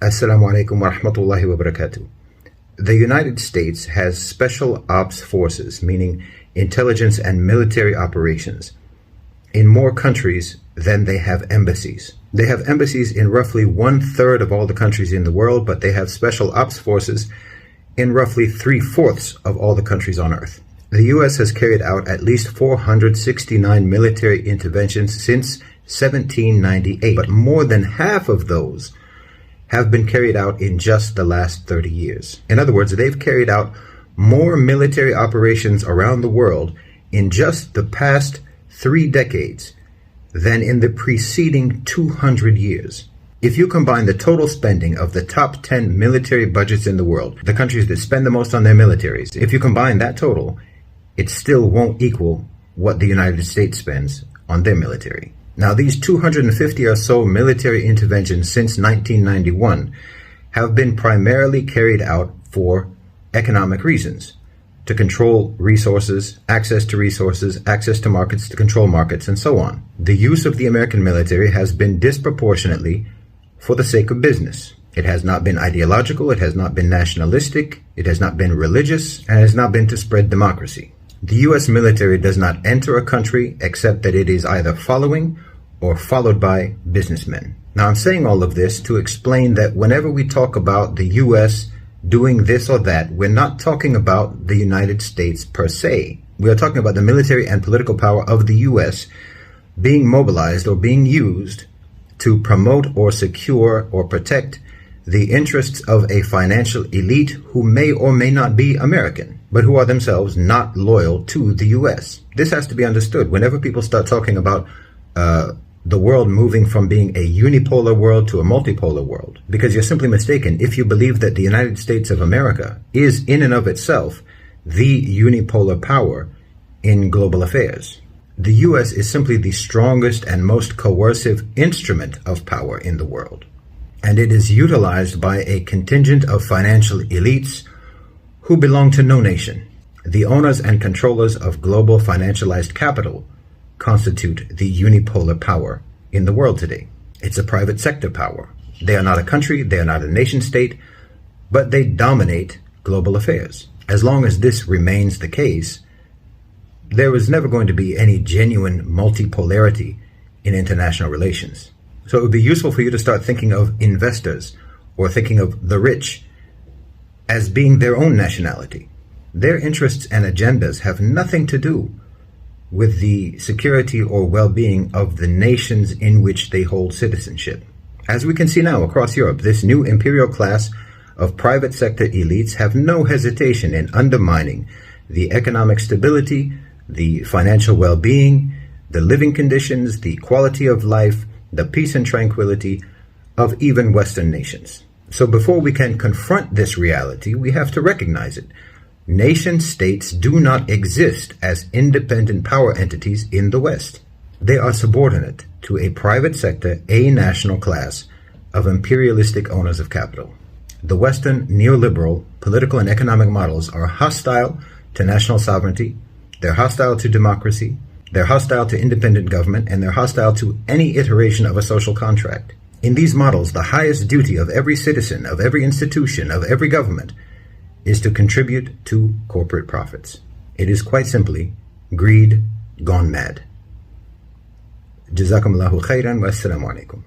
Assalamu alaikum wa rahmatullahi wa barakatuh. The United States has special ops forces, meaning intelligence and military operations, in more countries than they have embassies. They have embassies in roughly 1/3 of all the countries in the world, but they have special ops forces in roughly 3/4 of all the countries on Earth. The U.S. has carried out at least 469 military interventions since 1798, but more than half of those have been carried out in just the last 30 years. In other words, they've carried out more military operations around the world in just the past 3 decades than in the preceding 200 years. If you combine the total spending of the top 10 military budgets in the world, the countries that spend the most on their militaries, if you combine that total, it still won't equal what the United States spends on their military. Now, these 250 or so military interventions since 1991 have been primarily carried out for economic reasons, to control resources, access to markets, to control markets, and so on. The use of the American military has been disproportionately for the sake of business. It has not been ideological, it has not been nationalistic, it has not been religious, and it has not been to spread democracy. The U.S. military does not enter a country except that it is either following or followed by businessmen. Now, I'm saying all of this to explain that whenever we talk about the U.S. doing this or that, we're not talking about the United States per se. We are talking about the military and political power of the U.S. being mobilized or being used to promote or secure or protect the interests of a financial elite who may or may not be American, but who are themselves not loyal to the U.S. This has to be understood. Whenever people start talking about the world moving from being a unipolar world to a multipolar world, because you're simply mistaken if you believe that the United States of America is in and of itself the unipolar power in global affairs. The U.S. is simply the strongest and most coercive instrument of power in the world, and it is utilized by a contingent of financial elites who belong to no nation. The owners and controllers of global financialized capital constitute the unipolar power in the world today. It's a private sector power. They are not a country, they are not a nation state, but they dominate global affairs. As long as this remains the case, there is never going to be any genuine multipolarity in international relations. So it would be useful for you to start thinking of investors or thinking of the rich as being their own nationality. Their interests and agendas have nothing to do with the security or well-being of the nations in which they hold citizenship. As we can see now across Europe, this new imperial class of private sector elites have no hesitation in undermining the economic stability, the financial well-being, the living conditions, the quality of life, the peace and tranquility of even Western nations. So before we can confront this reality, we have to recognize it. Nation states do not exist as independent power entities in the West. They are subordinate to a private sector, a national class of imperialistic owners of capital. The Western neoliberal political and economic models are hostile to national sovereignty, they're hostile to democracy, they're hostile to independent government, and they're hostile to any iteration of a social contract. In these models, the highest duty of every citizen, of every institution, of every government, is to contribute to corporate profits. It is quite simply greed gone mad. Jazakumullahu khairan wa assalamu alaikum.